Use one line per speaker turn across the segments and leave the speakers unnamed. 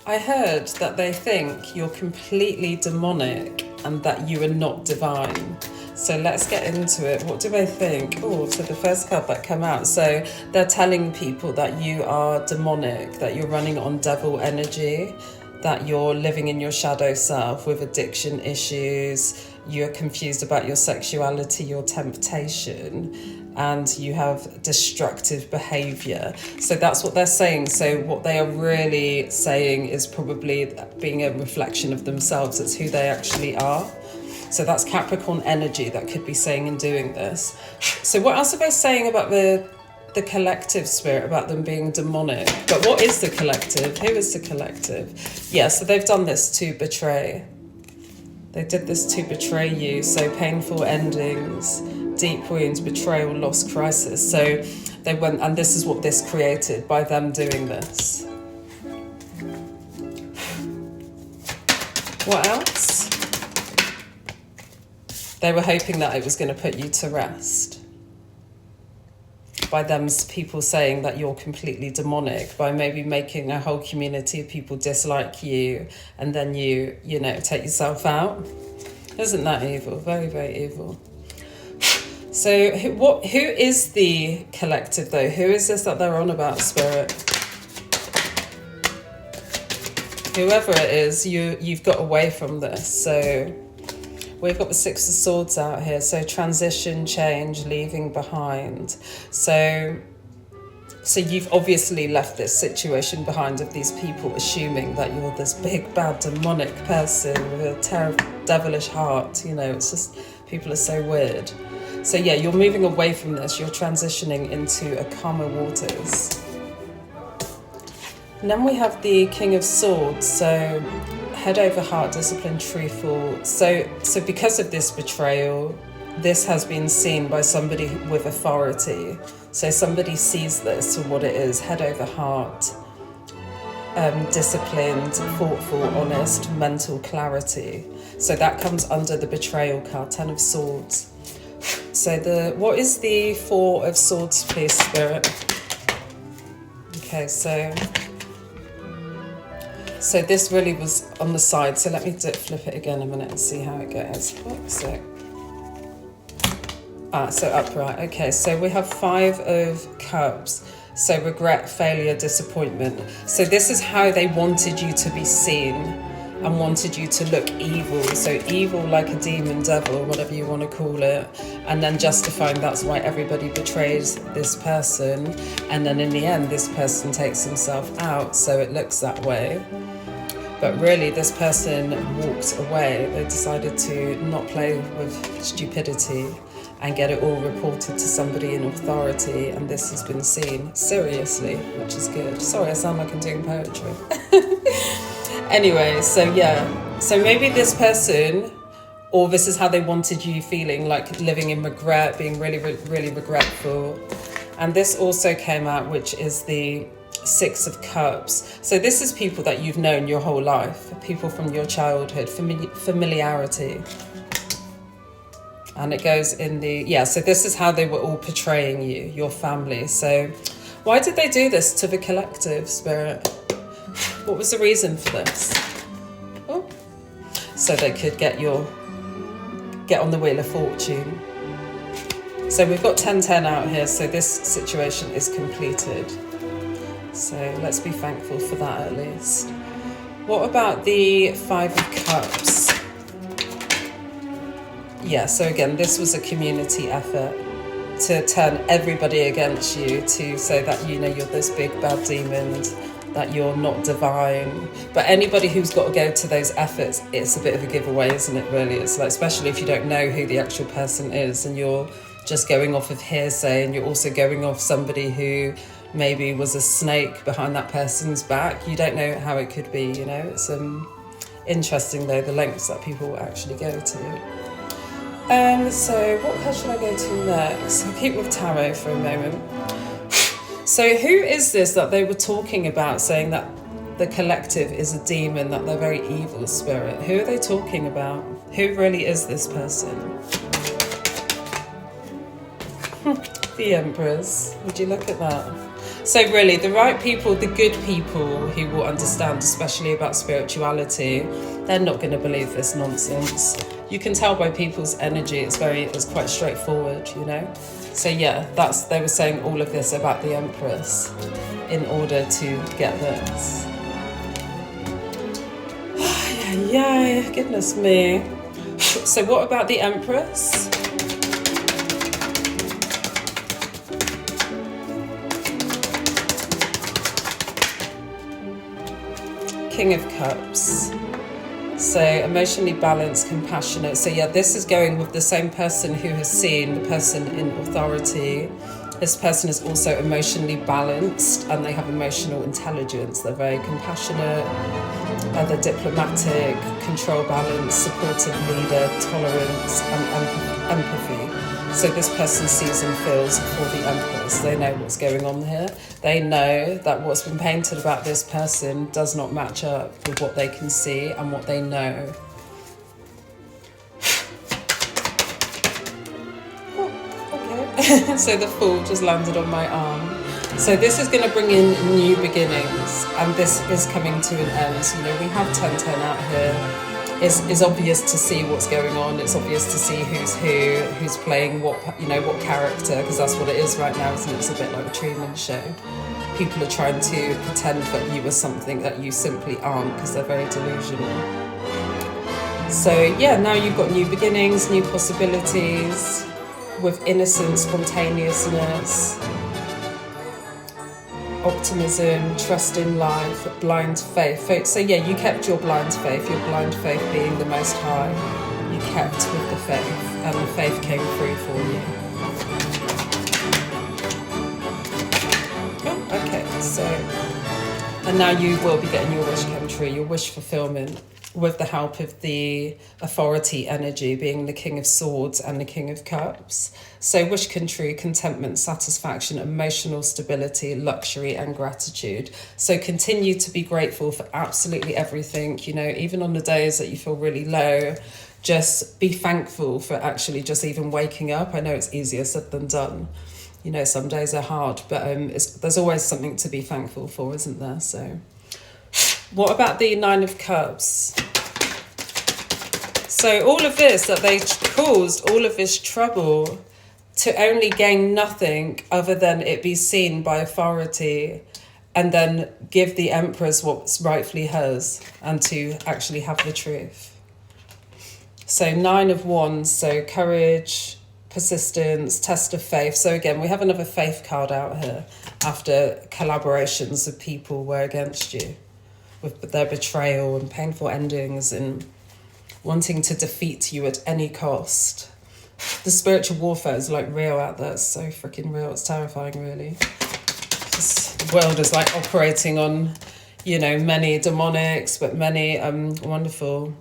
I heard that they think you're completely demonic and that you are not divine. So let's get into it. What do they think? Oh, so the first card that came out. So they're telling people that you are demonic, that you're running on devil energy, that you're living in your shadow self with addiction issues, you're confused about your sexuality, your temptation, and you have destructive behavior. So that's what they're saying. So what they are really saying is probably being a reflection of themselves. It's who they actually are. So that's Capricorn energy that could be saying and doing this. So what else are they saying about the collective spirit, about them being demonic? But what is the collective? Who is the collective? Yeah, so they've done this to betray. They did this to betray you. So painful endings, deep wounds, betrayal, loss, crisis. So they went, and this is what this created by them doing this. What else? They were hoping that it was going to put you to rest. By them people saying that you're completely demonic, by maybe making a whole community of people dislike you, and then you take yourself out. Isn't that evil? Very, very evil. So who is the collective though? Who is this that they're on about, Spirit? Whoever it is, you've got away from this. So we've got the Six of Swords out here. So transition, change, leaving behind. So you've obviously left this situation behind of these people assuming that you're this big, bad, demonic person with a terrible, devilish heart. It's just, people are so weird. So yeah, you're moving away from this. You're transitioning into a calmer waters. And then we have the King of Swords. So head over heart, discipline, truthful. So because of this betrayal, this has been seen by somebody with authority. So somebody sees this for what it is, head over heart, disciplined, thoughtful, honest, mental clarity. So that comes under the betrayal card, Ten of Swords. So what is the Four of Swords, please, Spirit? Okay, so this really was on the side. So let me flip it again a minute and see how it goes. So upright. Okay, so we have Five of Cups. So regret, failure, disappointment. So this is how they wanted you to be seen and wanted you to look evil. So evil like a demon, devil, whatever you want to call it. And then justifying that's why everybody betrays this person. And then in the end, this person takes himself out. So it looks that way. But really, this person walked away. They decided to not play with stupidity and get it all reported to somebody in authority. And this has been seen seriously, which is good. Sorry, I sound like I'm doing poetry. Anyway, so yeah. So maybe this person, or this is how they wanted you feeling, like living in regret, being really, really regretful. And this also came out, which is the Six of Cups. So this is people that you've known your whole life, people from your childhood, familiarity. And it goes in so this is how they were all portraying you, your family. So why did they do this to the collective, Spirit? What was the reason for this? Oh, so they could get on the Wheel of Fortune. So we've got 10-10 out here, so this situation is completed. So let's be thankful for that at least. What about the Five of Cups? Yeah, so again, this was a community effort to turn everybody against you, to say that, you're this big bad demon, that you're not divine. But anybody who's got to go to those efforts, it's a bit of a giveaway, isn't it, really? It's like, especially if you don't know who the actual person is and you're just going off of hearsay, and you're also going off somebody who maybe was a snake behind that person's back. You don't know how it could be, It's interesting, though, the lengths that people actually go to. So what card should I go to next? I'll keep with tarot for a moment. So who is this that they were talking about, saying that the collective is a demon, that they're very evil spirit? Who are they talking about? Who really is this person? The Empress. Would you look at that? So really, the right people, the good people who will understand, especially about spirituality, they're not going to believe this nonsense. You can tell by people's energy, it's quite straightforward, you know? So yeah, they were saying all of this about the Empress in order to get this. Yeah, goodness me. So what about the Empress? King of Cups. So emotionally balanced, compassionate. So yeah, this is going with the same person who has seen the person in authority. This person is also emotionally balanced and they have emotional intelligence. They're very compassionate, they're diplomatic, control balance, supportive leader, tolerance and empathy. So this person sees and feels for the Empress. They know what's going on here. They know that what's been painted about this person does not match up with what they can see and what they know. So the Fool just landed on my arm. So this is going to bring in new beginnings, and this is coming to an end. You know, we have 10-10 out here. It's obvious to see what's going on. It's obvious to see who's playing what, you know, what character, because that's what it is right now, isn't it? It's a bit like a Truman Show. People are trying to pretend that you are something that you simply aren't, because they're very delusional. So yeah, now you've got new beginnings, new possibilities, with innocence, spontaneousness, optimism, trust in life, blind faith. So yeah, you kept your blind faith, your blind faith being the Most High. You kept with the faith, and the faith came through for you. Oh, okay, so, and now you will be getting your wish come true, your wish fulfillment, with the help of the authority energy being the King of Swords and the King of Cups. So wish come true, contentment, satisfaction, emotional stability, luxury and gratitude. So continue to be grateful for absolutely everything, you know, even on the days that you feel really low, just be thankful for actually just even waking up. I know it's easier said than done. You know, some days are hard, but there's always something to be thankful for, isn't there? So what about the Nine of Cups? So all of this, that they caused all of this trouble to only gain nothing other than it be seen by authority, and then give the Empress what's rightfully hers, and to actually have the truth. So Nine of Wands, so courage, persistence, test of faith. So again, we have another faith card out here after collaborations of people were against you, with their betrayal and painful endings and wanting to defeat you at any cost. The spiritual warfare is like real out there. It's so freaking real. It's terrifying, really. This world is like operating on, you know, many demonics, but many wonderful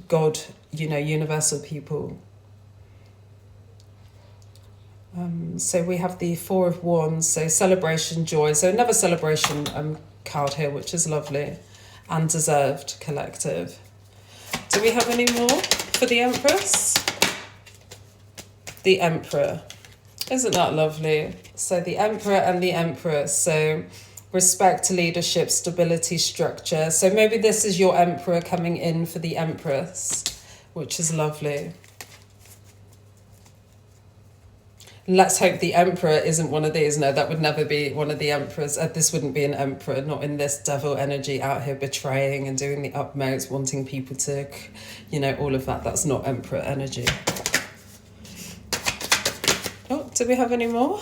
God, you know, universal people. So we have the Four of Wands, so celebration, joy. So another celebration card here, which is lovely, and deserved, collective. Do we have any more for the Empress? The Emperor. Isn't that lovely? So the Emperor and the Empress. So respect, leadership, stability, structure. So maybe this is your Emperor coming in for the Empress, which is lovely. Let's hope the Emperor isn't one of these. No, that would never be one of the Emperors. This wouldn't be an Emperor, not in this devil energy out here betraying and doing the utmost, wanting people to, you know, all of that. That's not Emperor energy. Oh, do we have any more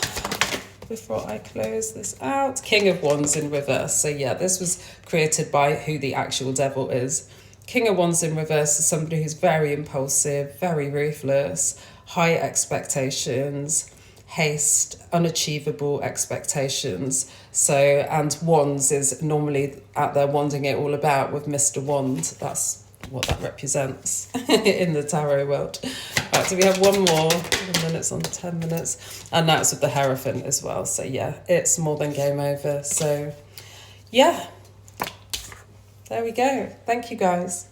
before I close this out? King of Wands in reverse. So yeah, this was created by who the actual devil is. King of Wands in reverse is somebody who's very impulsive, very ruthless, high expectations, haste, unachievable expectations. So, and Wands is normally out there wanding it all about with Mr. Wand. That's what that represents in the tarot world. Right, so we have one more, 1 minute on 10 minutes, and that's with the Hierophant as well. So yeah, it's more than game over. So yeah, there we go. Thank you guys.